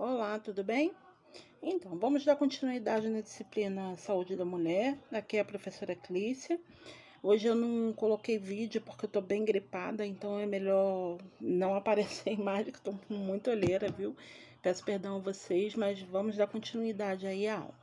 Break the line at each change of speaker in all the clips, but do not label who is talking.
Olá, tudo bem? Então, vamos dar continuidade na disciplina Saúde da Mulher. Aqui é a professora Clícia. Hoje eu não coloquei vídeo porque eu tô bem gripada, então é melhor não aparecer a imagem, que eu tô com muita olheira, viu? Peço perdão a vocês, mas vamos dar continuidade aí à aula.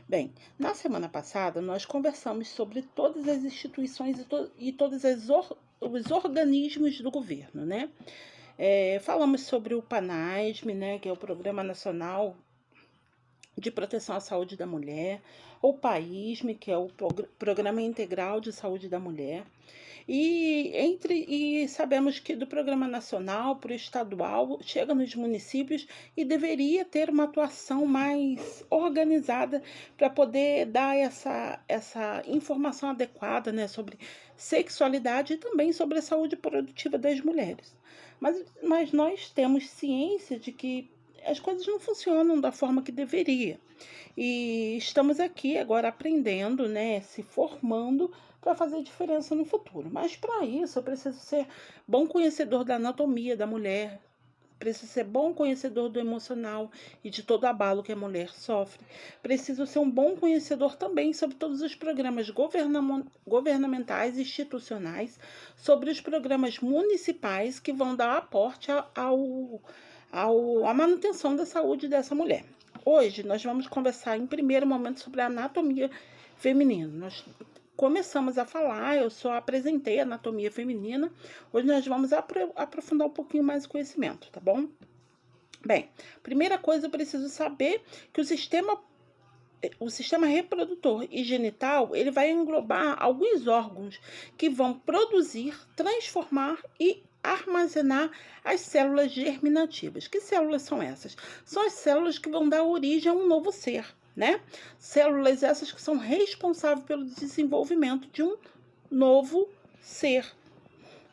Bem, na semana passada nós conversamos sobre todas as instituições e todos os organismos do governo, né? Falamos sobre o PANASM, né, que é o Programa Nacional de Proteção à Saúde da Mulher, o PAISM, que é o Programa Integral de Saúde da Mulher, e sabemos que do Programa Nacional para o estadual chega nos municípios e deveria ter uma atuação mais organizada para poder dar essa informação adequada, né, sobre sexualidade e também sobre a saúde produtiva das mulheres. Mas nós temos ciência de que as coisas não funcionam da forma que deveria. E estamos aqui agora aprendendo, né, se formando para fazer diferença no futuro. Mas para isso eu preciso ser bom conhecedor da anatomia da mulher, preciso ser bom conhecedor do emocional e de todo abalo que a mulher sofre. Preciso ser um bom conhecedor também sobre todos os programas governamentais e institucionais, sobre os programas municipais que vão dar aporte à manutenção da saúde dessa mulher. Hoje nós vamos conversar em primeiro momento sobre a anatomia feminina. Nós começamos a falar, eu só apresentei a anatomia feminina. Hoje nós vamos aprofundar um pouquinho mais o conhecimento, tá bom? Bem, primeira coisa, eu preciso saber que o sistema reprodutor e genital, ele vai englobar alguns órgãos que vão produzir, transformar e armazenar as células germinativas. Que células são essas? São as células que vão dar origem a um novo ser, né? Células essas que são responsáveis pelo desenvolvimento de um novo ser,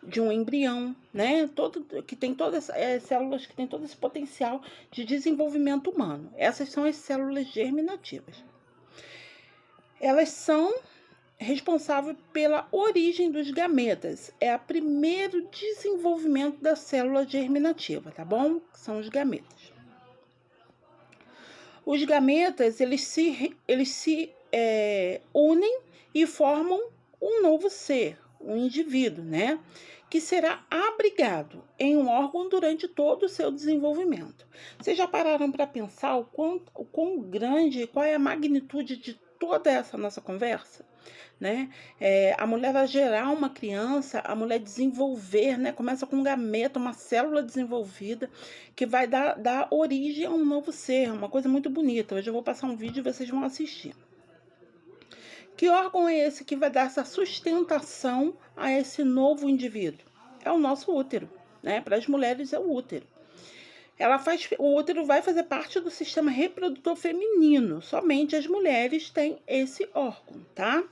de um embrião, né? Células que têm todo esse potencial de desenvolvimento humano. Essas são as células germinativas. Elas são responsáveis pela origem dos gametas. É o primeiro desenvolvimento da célula germinativa, tá bom? São os gametas. Os gametas, eles se unem e formam um novo ser, um indivíduo, né? Que será abrigado em um órgão durante todo o seu desenvolvimento. Vocês já pararam para pensar o quão grande, qual é a magnitude de toda essa nossa conversa? Né? A mulher vai gerar uma criança, a mulher desenvolver, né? Começa com um gameta, uma célula desenvolvida, que vai dar origem a um novo ser, uma coisa muito bonita. Hoje eu vou passar um vídeo e vocês vão assistir. Que órgão é esse que vai dar essa sustentação a esse novo indivíduo? É o nosso útero, né? Para as mulheres é o útero. O útero vai fazer parte do sistema reprodutor feminino. Somente as mulheres têm esse órgão, tá?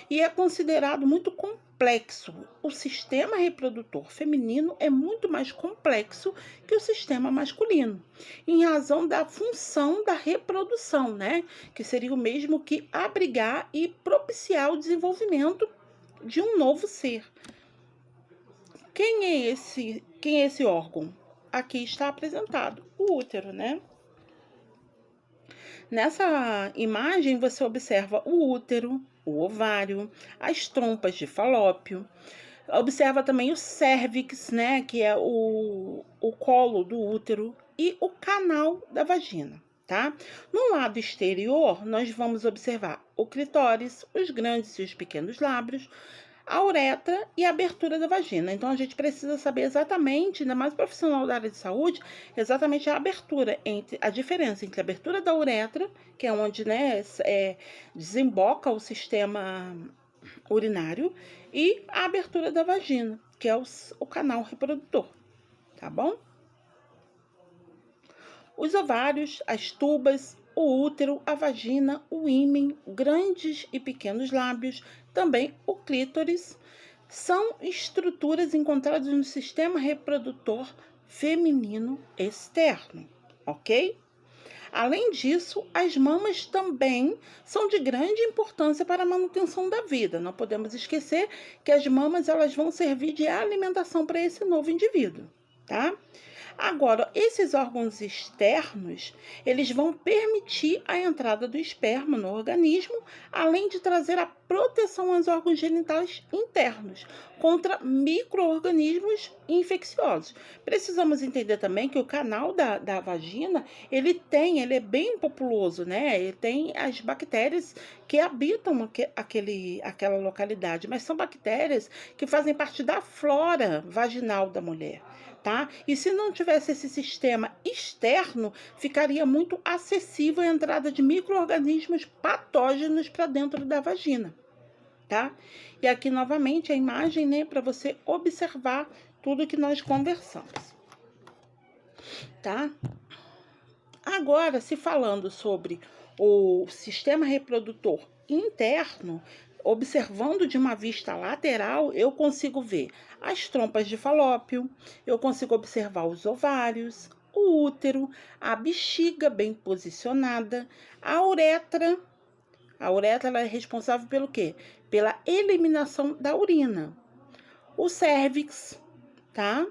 E é considerado muito complexo. O sistema reprodutor feminino é muito mais complexo que o sistema masculino, em razão da função da reprodução, né? Que seria o mesmo que abrigar e propiciar o desenvolvimento de um novo ser. Quem é esse órgão? Aqui está apresentado o útero, né? Nessa imagem você observa o útero, o ovário, as trompas de Falópio. Observa também o cérvix, né, que é o colo do útero, e o canal da vagina, tá? No lado exterior, nós vamos observar o clitóris, os grandes e os pequenos lábios, a uretra e a abertura da vagina. Então, a gente precisa saber exatamente, ainda mais profissional da área de saúde, exatamente a diferença entre a abertura da uretra, que é onde, né, desemboca o sistema urinário, e a abertura da vagina, que é o canal reprodutor, tá bom? Os ovários, as tubas, o útero, a vagina, o ímen, grandes e pequenos lábios, também o clítoris, são estruturas encontradas no sistema reprodutor feminino externo, ok? Além disso, as mamas também são de grande importância para a manutenção da vida. Não podemos esquecer que as mamas elas vão servir de alimentação para esse novo indivíduo, tá? Agora, esses órgãos externos, eles vão permitir a entrada do esperma no organismo, além de trazer a proteção aos órgãos genitais internos contra micro-organismos infecciosos. Precisamos entender também que o canal da vagina, ele é bem populoso, né? Ele tem as bactérias que habitam aquela localidade, mas são bactérias que fazem parte da flora vaginal da mulher. Tá? E se não tivesse esse sistema externo, ficaria muito acessível a entrada de micro-organismos patógenos para dentro da vagina, tá? E aqui novamente a imagem, né, para você observar tudo que nós conversamos, tá? Agora, se falando sobre o sistema reprodutor interno, observando de uma vista lateral, eu consigo ver as trompas de falópio, eu consigo observar os ovários, o útero, a bexiga bem posicionada, a uretra. A uretra ela é responsável pelo quê? Pela eliminação da urina. O cérvix, tá?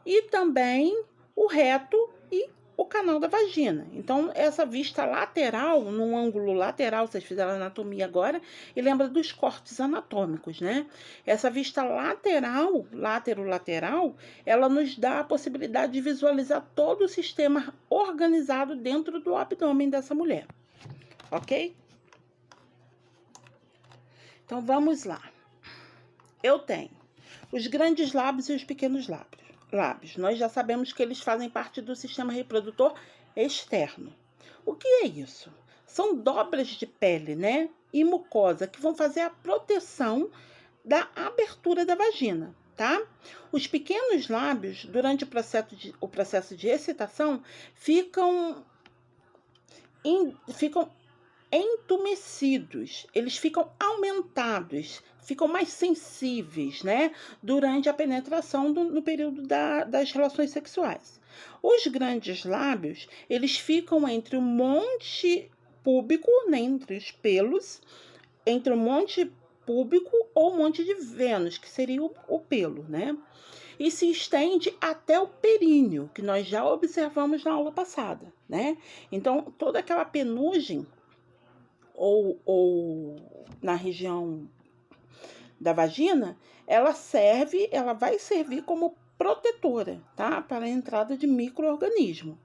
E também o reto e o canal da vagina. Então, essa vista lateral, num ângulo lateral, vocês fizeram anatomia agora, e lembra dos cortes anatômicos, né? Essa vista lateral, látero-lateral, ela nos dá a possibilidade de visualizar todo o sistema organizado dentro do abdômen dessa mulher, ok? Então, vamos lá. Eu tenho os grandes lábios e os pequenos lábios. Nós já sabemos que eles fazem parte do sistema reprodutor externo. O que é isso? São dobras de pele, né, e mucosa que vão fazer a proteção da abertura da vagina, tá? Os pequenos lábios, durante o processo de excitação, ficam entumecidos, eles ficam aumentados, ficam mais sensíveis, né? Durante a penetração no período das relações sexuais. Os grandes lábios, eles ficam entre o monte púbico, né? Entre os pelos, entre o monte púbico ou monte de Vênus, que seria o pelo, né? E se estende até o períneo, que nós já observamos na aula passada, né? Então, toda aquela penugem ou na região da vagina, ela vai servir como protetora, tá? Para a entrada de micro-organismo.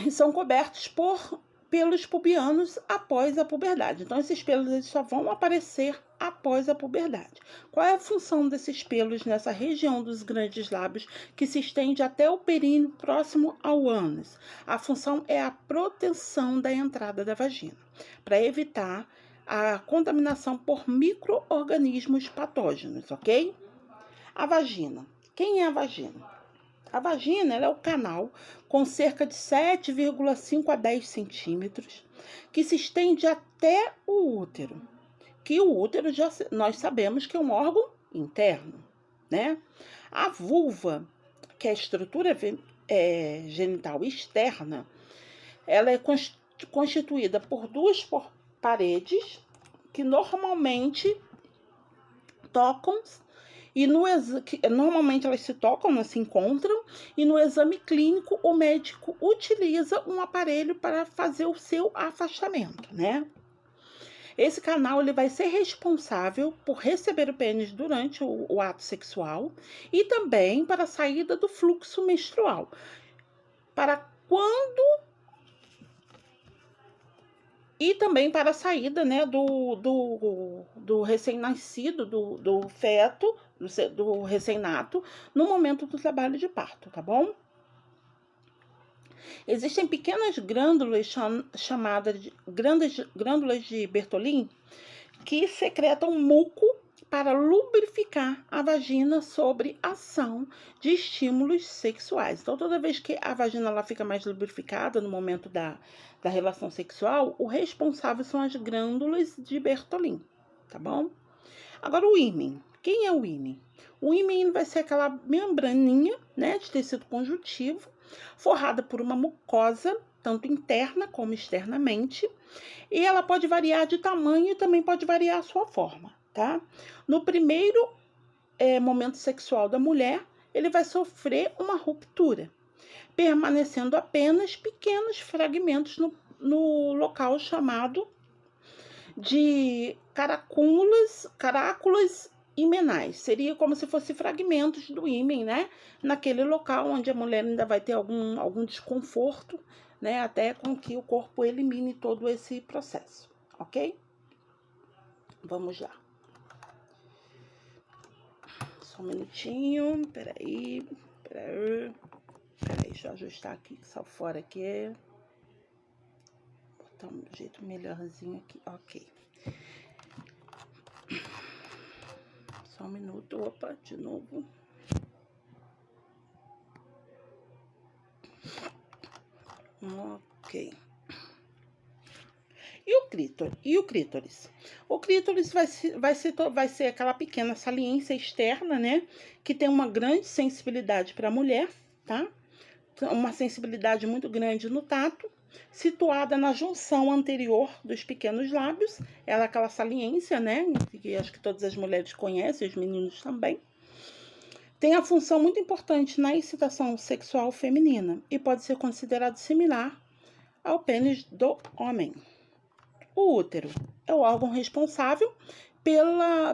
E são cobertos por pelos pubianos após a puberdade. Então, esses pelos eles só vão aparecer após a puberdade. Qual é a função desses pelos nessa região dos grandes lábios que se estende até o períneo próximo ao ânus? A função é a proteção da entrada da vagina, para evitar a contaminação por micro-organismos patógenos, ok? A vagina. Quem é a vagina? A vagina ela é o canal com cerca de 7,5 a 10 centímetros que se estende até o útero. Que o útero nós sabemos que é um órgão interno, né? A vulva, que é a estrutura genital externa, ela é constituída por duas paredes que normalmente tocam e normalmente elas se tocam, não se encontram, e no exame clínico o médico utiliza um aparelho para fazer o seu afastamento, né? Esse canal ele vai ser responsável por receber o pênis durante o ato sexual e também para a saída do fluxo menstrual. Para quando e também para a saída, né, do recém-nascido, do feto, do recém-nato, no momento do trabalho de parto, tá bom? Existem pequenas glândulas chamadas de glândulas de Bertolin que secretam muco para lubrificar a vagina sobre ação de estímulos sexuais. Então, toda vez que a vagina ela fica mais lubrificada no momento da relação sexual, o responsável são as glândulas de Bertolin, tá bom? Agora, o ímen. Quem é o ímen? O ímen vai ser aquela membraninha, né, de tecido conjuntivo, forrada por uma mucosa, tanto interna como externamente, e ela pode variar de tamanho e também pode variar a sua forma, tá? No primeiro momento sexual da mulher, ele vai sofrer uma ruptura, permanecendo apenas pequenos fragmentos no local chamado de caráculas imenais. Seria como se fossem fragmentos do ímen, né? Naquele local onde a mulher ainda vai ter algum desconforto, né? Até com que o corpo elimine todo esse processo, ok? Vamos lá. Só um minutinho, peraí, deixa eu ajustar aqui, só fora aqui. Botar um jeito melhorzinho aqui, ok. Só um minuto, opa, de novo. Ok. E o clítoris? O clítoris vai ser aquela pequena saliência externa, né? Que tem uma grande sensibilidade para a mulher, tá? Uma sensibilidade muito grande no tato, situada na junção anterior dos pequenos lábios. Ela é aquela saliência, né? Que acho que todas as mulheres conhecem, os meninos também. Tem a função muito importante na excitação sexual feminina e pode ser considerado similar ao pênis do homem. O útero é o órgão responsável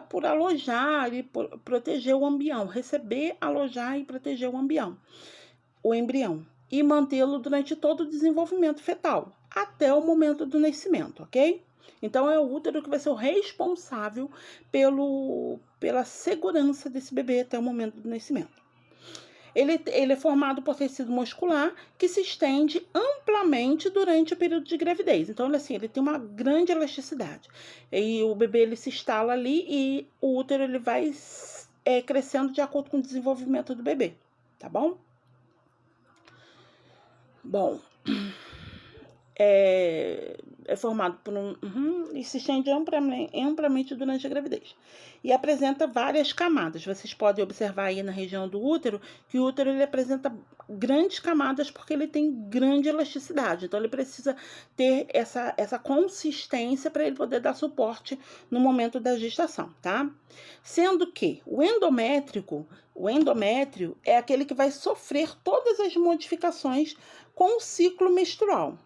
por alojar e proteger o embrião, receber, alojar e proteger o embrião, e mantê-lo durante todo o desenvolvimento fetal, até o momento do nascimento, ok? Então, é o útero que vai ser o responsável pela segurança desse bebê até o momento do nascimento. Ele é formado por tecido muscular que se estende amplamente durante o período de gravidez. Então, ele tem uma grande elasticidade. E o bebê ele se instala ali e o útero ele vai crescendo de acordo com o desenvolvimento do bebê, tá bom? Bom, é formado por e se estende amplamente durante a gravidez. E apresenta várias camadas. Vocês podem observar aí na região do útero, que o útero ele apresenta grandes camadas porque ele tem grande elasticidade. Então, ele precisa ter essa consistência para ele poder dar suporte no momento da gestação, tá? Sendo que o endométrio é aquele que vai sofrer todas as modificações com o ciclo menstrual,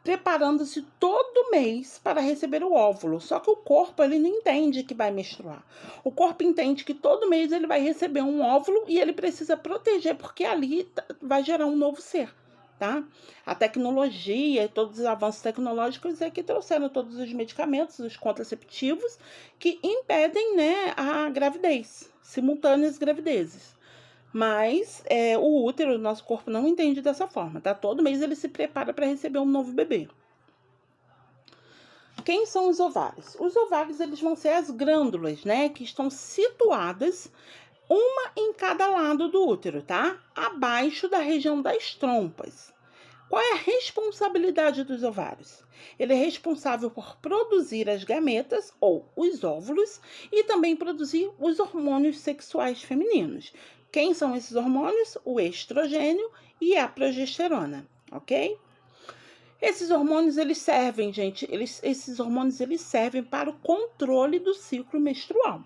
preparando-se todo mês para receber o óvulo. Só que o corpo ele não entende que vai menstruar. O corpo entende que todo mês ele vai receber um óvulo e ele precisa proteger, porque ali vai gerar um novo ser, tá? A tecnologia e todos os avanços tecnológicos é que trouxeram todos os medicamentos, os contraceptivos, que impedem, né, a gravidez, simultâneas gravidezes. Mas o útero, o nosso corpo não entende dessa forma, tá? Todo mês ele se prepara para receber um novo bebê. Quem são os ovários? Os ovários, eles vão ser as glândulas, né? Que estão situadas, uma em cada lado do útero, tá? Abaixo da região das trompas. Qual é a responsabilidade dos ovários? Ele é responsável por produzir as gametas, ou os óvulos, e também produzir os hormônios sexuais femininos. Quem são esses hormônios? O estrogênio e a progesterona, ok? Esses hormônios, eles servem, gente, esses hormônios, eles servem para o controle do ciclo menstrual,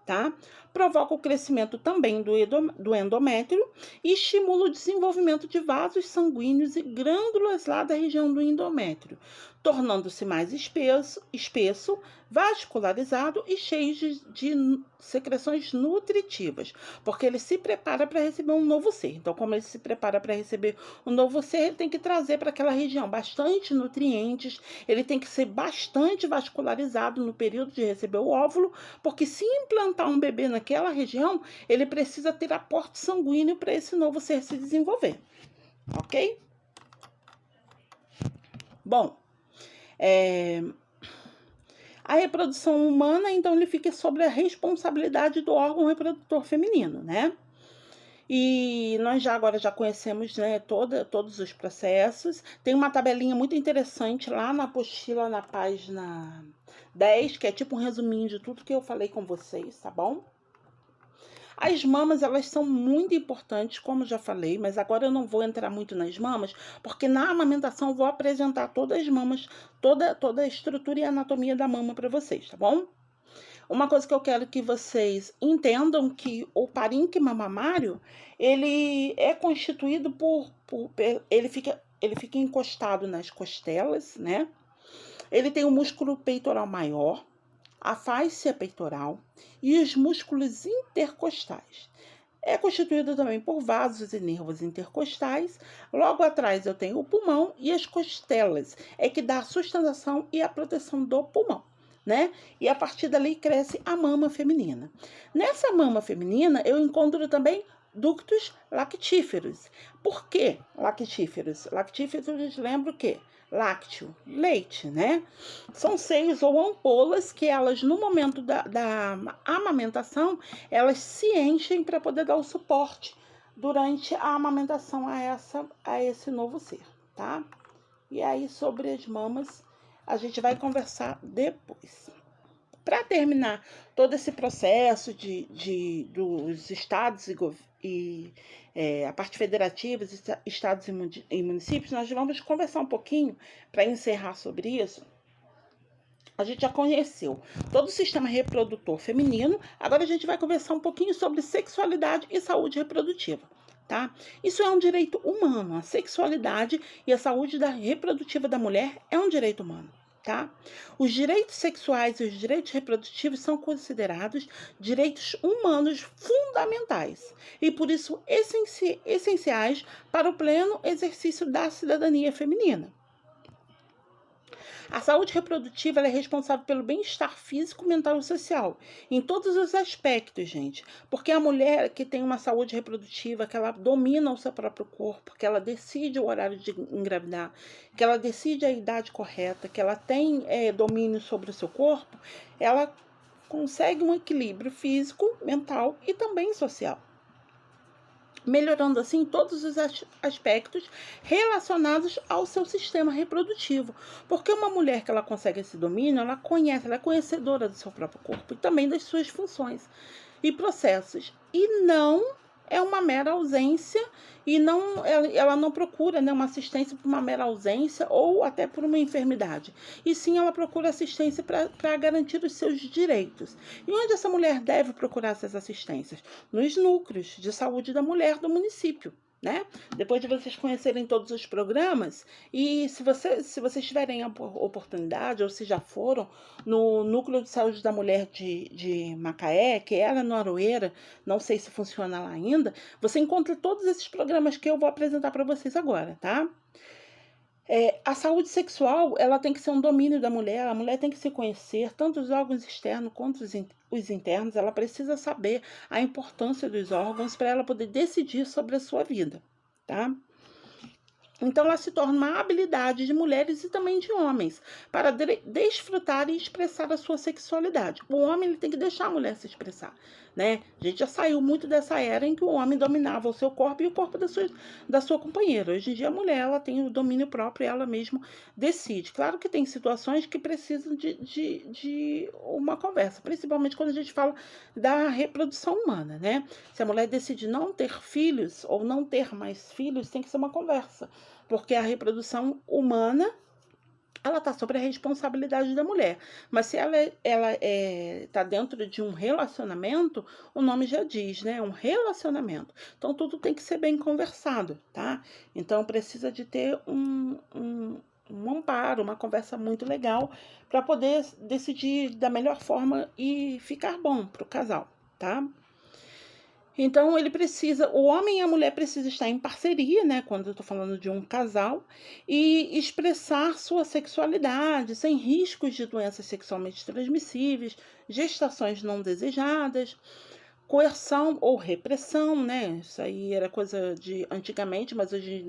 tá? Provoca o crescimento também do endométrio e estimula o desenvolvimento de vasos sanguíneos e glândulas lá da região do endométrio, tornando-se mais espesso, vascularizado e cheio de secreções nutritivas, porque ele se prepara para receber um novo ser. Então, como ele se prepara para receber um novo ser, ele tem que trazer para aquela região bastante nutrientes, ele tem que ser bastante vascularizado no período de receber o óvulo, porque se implantar um bebê naquela região, ele precisa ter aporte sanguíneo para esse novo ser se desenvolver, ok? Bom, a reprodução humana, então, ele fica sob a responsabilidade do órgão reprodutor feminino, né? E nós agora já conhecemos, né, todos os processos. Tem uma tabelinha muito interessante lá na apostila, na página 10, que é tipo um resuminho de tudo que eu falei com vocês, tá bom? As mamas, elas são muito importantes, como já falei, mas agora eu não vou entrar muito nas mamas, porque na amamentação eu vou apresentar todas as mamas, toda a estrutura e anatomia da mama para vocês, tá bom? Uma coisa que eu quero que vocês entendam que o parênquima mamário, ele é constituído ele fica encostado nas costelas, né? Ele tem o músculo peitoral maior, a fáscia peitoral e os músculos intercostais. É constituído também por vasos e nervos intercostais. Logo atrás eu tenho o pulmão e as costelas, é que dá a sustentação e a proteção do pulmão, né? E a partir dali cresce a mama feminina. Nessa mama feminina eu encontro também ductos lactíferos. Por que lactíferos? Lactíferos lembra o quê? Lácteo, leite, né? São seios ou ampolas que elas, no momento da amamentação, elas se enchem para poder dar o suporte durante a amamentação a esse novo ser, tá? E aí, sobre as mamas, a gente vai conversar depois. Para terminar todo esse processo dos estados a parte federativa, estados e municípios, nós vamos conversar um pouquinho para encerrar sobre isso. A gente já conheceu todo o sistema reprodutor feminino, agora a gente vai conversar um pouquinho sobre sexualidade e saúde reprodutiva. Tá? Isso é um direito humano, a sexualidade e a saúde reprodutiva da mulher é um direito humano. Tá? Os direitos sexuais e os direitos reprodutivos são considerados direitos humanos fundamentais e, por isso, essenciais para o pleno exercício da cidadania feminina. A saúde reprodutiva é responsável pelo bem-estar físico, mental e social, em todos os aspectos, gente. Porque a mulher que tem uma saúde reprodutiva, que ela domina o seu próprio corpo, que ela decide o horário de engravidar, que ela decide a idade correta, que ela tem domínio sobre o seu corpo, ela consegue um equilíbrio físico, mental e também social, melhorando assim todos os aspectos relacionados ao seu sistema reprodutivo. Porque uma mulher que ela consegue esse domínio, ela é conhecedora do seu próprio corpo e também das suas funções e processos. E não é uma mera ausência e ela não procura, né, uma assistência por uma mera ausência ou até por uma enfermidade. E sim, ela procura assistência para garantir os seus direitos. E onde essa mulher deve procurar essas assistências? Nos núcleos de saúde da mulher do município. Né? Depois de vocês conhecerem todos os programas, e se vocês tiverem a oportunidade, ou se já foram no Núcleo de Saúde da Mulher de Macaé, que era no Aroeira, não sei se funciona lá ainda, você encontra todos esses programas que eu vou apresentar para vocês agora, tá? A saúde sexual, ela tem que ser um domínio da mulher, a mulher tem que se conhecer, tanto os órgãos externos quanto os internos, ela precisa saber a importância dos órgãos para ela poder decidir sobre a sua vida, tá? Então, ela se torna uma habilidade de mulheres e também de homens para desfrutar e expressar a sua sexualidade. O homem ele tem que deixar a mulher se expressar, né? A gente já saiu muito dessa era em que o homem dominava o seu corpo e o corpo da sua companheira. Hoje em dia, a mulher ela tem o domínio próprio e ela mesma decide. Claro que tem situações que precisam de uma conversa, principalmente quando a gente fala da reprodução humana, né? Se a mulher decide não ter filhos ou não ter mais filhos, tem que ser uma conversa. Porque a reprodução humana, ela está sobre a responsabilidade da mulher. Mas se ela está dentro de um relacionamento, o nome já diz, né? Um relacionamento. Então, tudo tem que ser bem conversado, tá? Então, precisa de ter um amparo, uma conversa muito legal para poder decidir da melhor forma e ficar bom para o casal, tá? Então, o homem e a mulher precisam estar em parceria, né? Quando eu estou falando de um casal, e expressar sua sexualidade sem riscos de doenças sexualmente transmissíveis, gestações não desejadas, coerção ou repressão, né? Isso aí era coisa de antigamente, mas hoje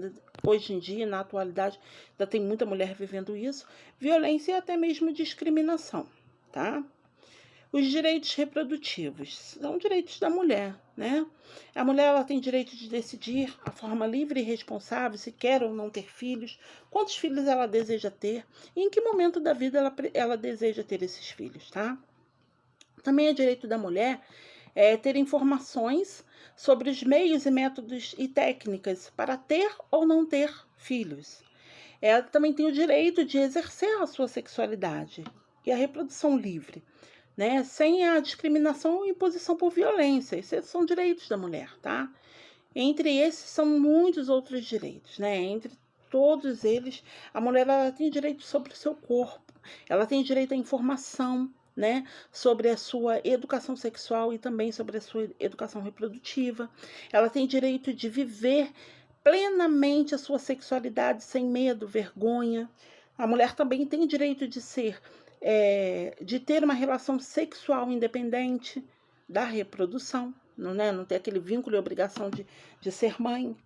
em dia, na atualidade, ainda tem muita mulher vivendo isso, violência e até mesmo discriminação, tá? Os direitos reprodutivos são direitos da mulher, né? A mulher ela tem direito de decidir a forma livre e responsável se quer ou não ter filhos, quantos filhos ela deseja ter e em que momento da vida ela deseja ter esses filhos, tá? Também é direito da mulher ter informações sobre os meios e métodos e técnicas para ter ou não ter filhos. Ela também tem o direito de exercer a sua sexualidade e a reprodução livre, né? Sem a discriminação ou imposição por violência. Esses são direitos da mulher, tá? Entre esses são muitos outros direitos, né? Entre todos eles, a mulher ela tem direito sobre o seu corpo, ela tem direito à informação, né? Sobre a sua educação sexual e também sobre a sua educação reprodutiva. Ela tem direito de viver plenamente a sua sexualidade sem medo, vergonha. A mulher também tem direito de de ter uma relação sexual independente da reprodução, não, né? Não ter aquele vínculo e obrigação de ser mãe,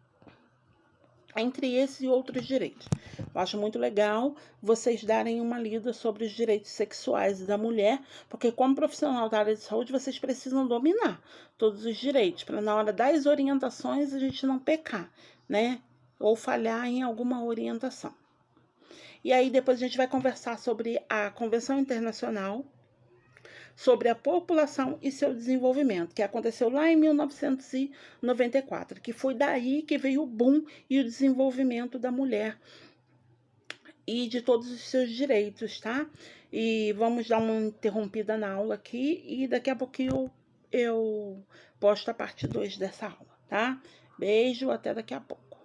entre esses e outros direitos. Eu acho muito legal vocês darem uma lida sobre os direitos sexuais da mulher, porque como profissional da área de saúde, vocês precisam dominar todos os direitos, para na hora das orientações a gente não pecar, né? Ou falhar em alguma orientação. E aí depois a gente vai conversar sobre a Convenção Internacional sobre a população e seu desenvolvimento, que aconteceu lá em 1994, que foi daí que veio o boom e o desenvolvimento da mulher e de todos os seus direitos, tá? E vamos dar uma interrompida na aula aqui e daqui a pouquinho eu posto a parte 2 dessa aula, tá? Beijo, até daqui a pouco.